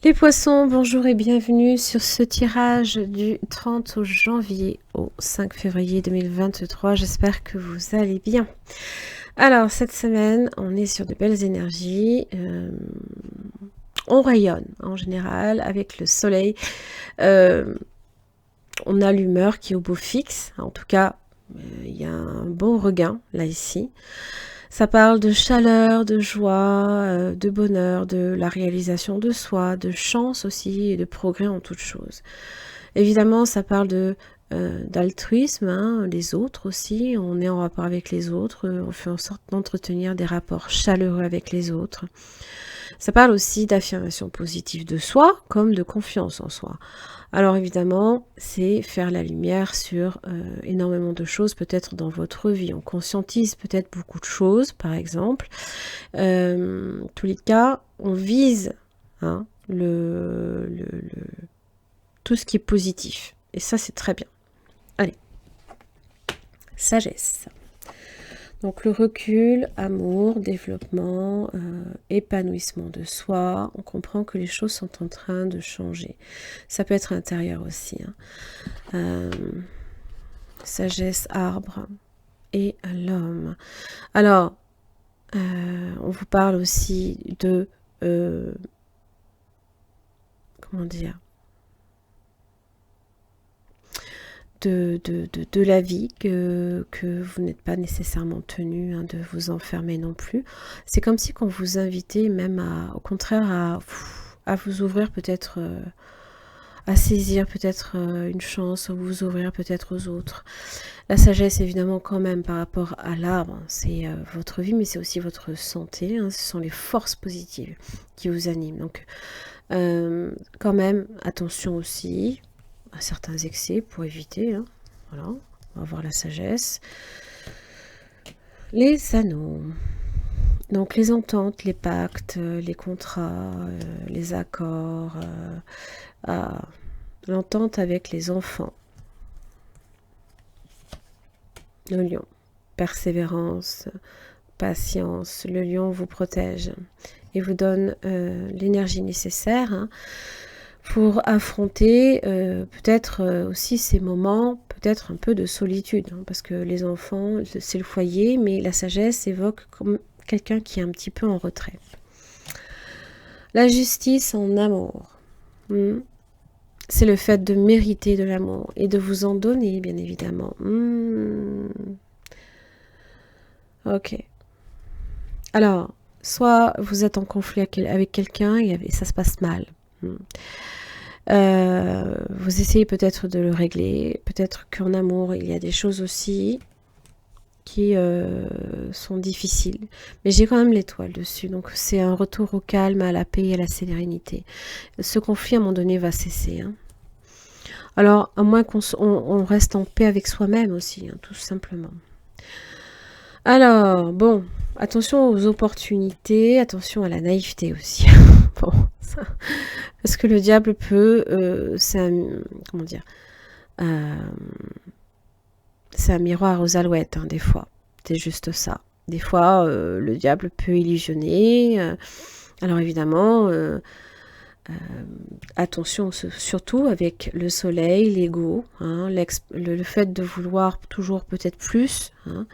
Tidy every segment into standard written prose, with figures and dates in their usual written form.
Les poissons, bonjour et bienvenue sur ce tirage du 30 janvier au 5 février 2023. J'espère que vous allez bien. Alors, cette semaine, on est sur de belles énergies. On rayonne en général avec le soleil. On a l'humeur qui est au beau fixe. En tout cas, il y a un bon regain là ici. Ça parle de chaleur, de joie, de bonheur, de la réalisation de soi, de chance aussi et de progrès en toute chose. Évidemment, ça parle d'altruisme, hein, les autres aussi. On est en rapport avec les autres, on fait en sorte d'entretenir des rapports chaleureux avec les autres. Ça parle aussi d'affirmation positive de soi comme de confiance en soi. Alors évidemment, c'est faire la lumière sur énormément de choses, peut-être dans votre vie. On conscientise peut-être beaucoup de choses, par exemple. Tous les cas, on vise hein, tout ce qui est positif. Et ça, c'est très bien. Allez. Sagesse. Donc le recul, amour, développement, épanouissement de soi, on comprend que les choses sont en train de changer. Ça peut être intérieur aussi. Hein. Sagesse, arbre et l'homme. Alors, on vous parle aussi de... comment dire de la vie, que vous n'êtes pas nécessairement tenu de vous enfermer non plus. C'est comme si qu'on vous invitait même au contraire à vous ouvrir peut-être, à saisir peut-être une chance, à vous ouvrir peut-être aux autres. La sagesse évidemment quand même par rapport à l'arbre, c'est votre vie mais c'est aussi votre santé, hein, ce sont les forces positives qui vous animent. Donc quand même attention aussi à certains excès pour éviter. Hein. Voilà, on va voir la sagesse. Les anneaux. Donc les ententes, les pactes, les contrats, les accords, l'entente avec les enfants. Le lion. Persévérance, patience. Le lion vous protège et vous donne l'énergie nécessaire. Hein, pour affronter peut-être aussi ces moments, peut-être un peu de solitude, hein, parce que les enfants, c'est le foyer, mais la sagesse évoque comme quelqu'un qui est un petit peu en retrait. La justice en amour, c'est le fait de mériter de l'amour et de vous en donner, bien évidemment. Ok. Alors, soit vous êtes en conflit avec quelqu'un et ça se passe mal. Vous essayez peut-être de le régler, peut-être qu'en amour il y a des choses aussi qui sont difficiles, mais j'ai quand même l'étoile dessus, donc c'est un retour au calme, à la paix et à la sérénité. Ce conflit à un moment donné va cesser. Hein. Alors à moins qu'on reste en paix avec soi-même aussi, hein, tout simplement. Alors bon, attention aux opportunités, attention à la naïveté aussi. Bon, ça, parce que le diable peut, comment dire, c'est un miroir aux alouettes, hein, des fois. C'est juste ça. Des fois, le diable peut illusionner. Alors évidemment, attention surtout avec le soleil, l'ego, hein, le fait de vouloir toujours peut-être plus, hein,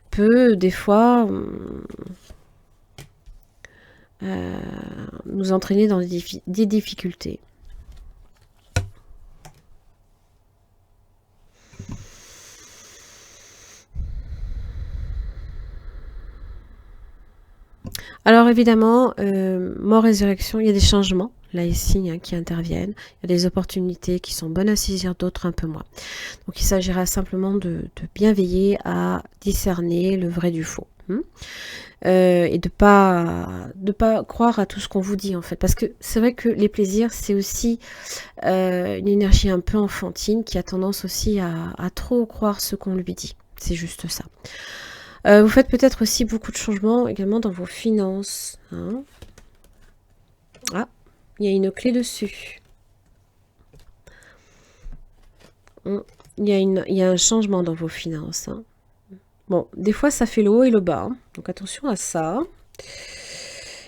peut des fois nous entraîner dans des difficultés. Alors évidemment, mort, résurrection, il y a des changements, là ici, hein, qui interviennent. Il y a des opportunités qui sont bonnes à saisir, d'autres un peu moins. Donc il s'agira simplement de bien veiller à discerner le vrai du faux. Et de pas croire à tout ce qu'on vous dit en fait. Parce que c'est vrai que les plaisirs, c'est aussi une énergie un peu enfantine qui a tendance aussi à trop croire ce qu'on lui dit. C'est juste ça. Vous faites peut-être aussi beaucoup de changements également dans vos finances. Hein. Ah, il y a une clé dessus. Il y a un changement dans vos finances. Hein. Bon, des fois ça fait le haut et le bas. Hein. Donc attention à ça.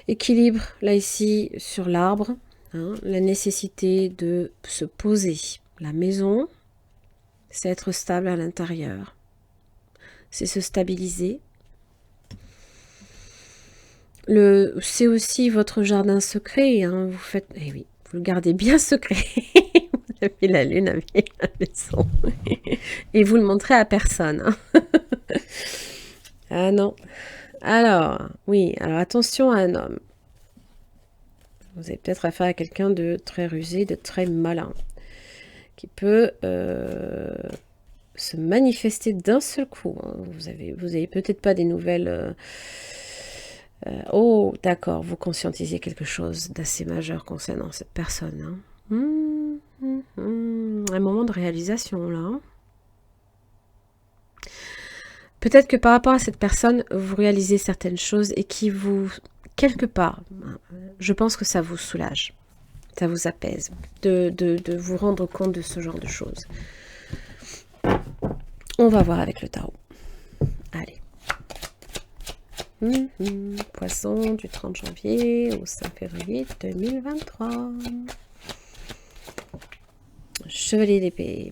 Équilibre, là ici, sur l'arbre. hein, la nécessité de se poser. La maison, c'est être stable à l'intérieur. C'est se stabiliser. C'est aussi votre jardin secret. Hein, vous faites, eh oui, vous le gardez bien secret. Vous avez la lune avec la maison. Et vous le montrez à personne. Hein. Ah non. Alors, oui, alors attention à un homme. Vous avez peut-être affaire à quelqu'un de très rusé, de très malin, qui peut se manifester d'un seul coup. Hein. Vous avez peut-être pas des nouvelles... oh, d'accord, vous conscientisez quelque chose d'assez majeur concernant cette personne. Hein. Un moment de réalisation, là. Hein. Peut-être que par rapport à cette personne, vous réalisez certaines choses et qui vous... quelque part, je pense que ça vous soulage, ça vous apaise, de vous rendre compte de ce genre de choses. On va voir avec le tarot. Allez. Poisson du 30 janvier au 5 février 2023. Chevalier d'épée.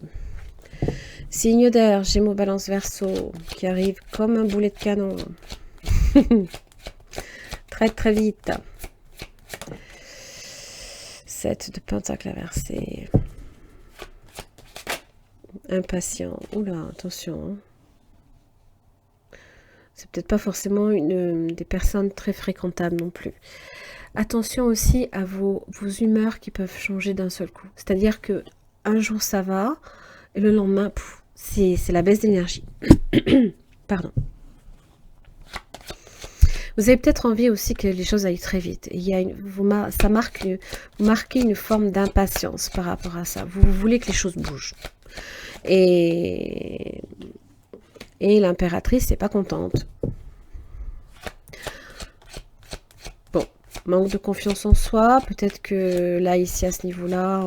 Signe d'air, Gémeaux, Balance, Verseau, qui arrive comme un boulet de canon. Très très vite. 7 de Pentacle inversé. Impatient. Oula, attention. Hein. C'est peut-être pas forcément des personnes très fréquentables non plus. Attention aussi à vos humeurs qui peuvent changer d'un seul coup. C'est-à-dire que un jour ça va, et le lendemain, c'est la baisse d'énergie. Pardon. Vous avez peut-être envie aussi que les choses aillent très vite. Vous marquez une forme d'impatience par rapport à ça. Vous voulez que les choses bougent. Et l'impératrice n'est pas contente. Bon, manque de confiance en soi. Peut-être que là, ici, à ce niveau-là,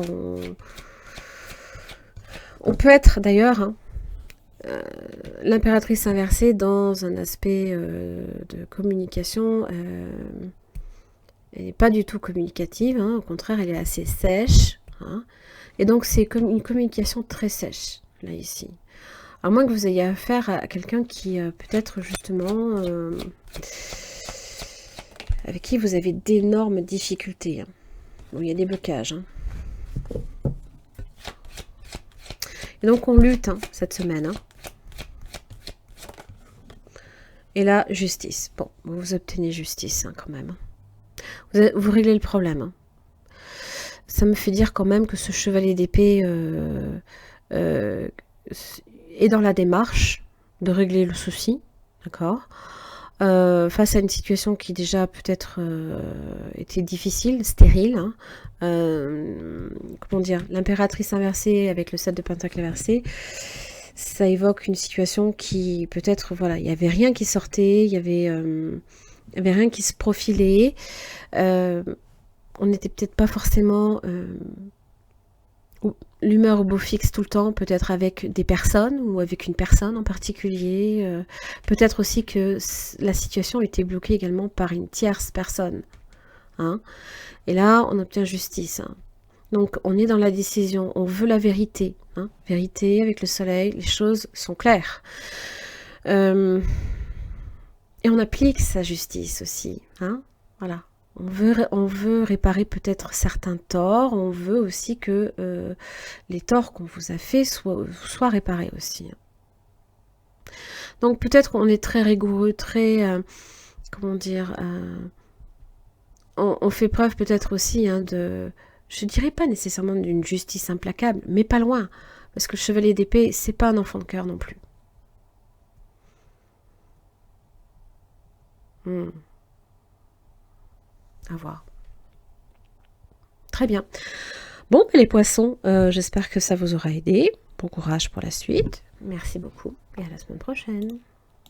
on peut être d'ailleurs... Hein, l'impératrice inversée dans un aspect de communication, elle n'est pas du tout communicative, hein, au contraire elle est assez sèche, hein, et donc c'est comme une communication très sèche, là ici. À moins que vous ayez affaire à quelqu'un qui peut-être justement avec qui vous avez d'énormes difficultés. Hein. Bon, il y a des blocages. Hein. Et donc on lutte hein, cette semaine. Hein. Et là, justice. Bon, vous obtenez justice hein, quand même. Vous réglez le problème. Hein. Ça me fait dire quand même que ce chevalier d'épée est dans la démarche de régler le souci. D'accord, face à une situation qui déjà peut-être était difficile, stérile. Hein. Comment dire, l'impératrice inversée avec le 7 de Pentacle inversé. Ça évoque une situation qui, peut-être, voilà, il n'y avait rien qui sortait, il y avait rien qui se profilait. On n'était peut-être pas forcément l'humeur au beau fixe tout le temps, peut-être avec des personnes ou avec une personne en particulier. Peut-être aussi que la situation était bloquée également par une tierce personne. Hein. Et là, on obtient justice. Hein. Donc, on est dans la décision, on veut la vérité. Hein. Vérité avec le soleil, les choses sont claires. Et on applique sa justice aussi. Hein. Voilà. On veut réparer peut-être certains torts, on veut aussi que les torts qu'on vous a faits soient réparés aussi. Donc, peut-être qu'on est très rigoureux, très... comment dire... on fait preuve peut-être aussi hein, de... Je dirais pas nécessairement d'une justice implacable, mais pas loin. Parce que le chevalier d'épée, c'est pas un enfant de cœur non plus. À voir. Très bien. Bon, les poissons, j'espère que ça vous aura aidé. Bon courage pour la suite. Merci beaucoup et à la semaine prochaine.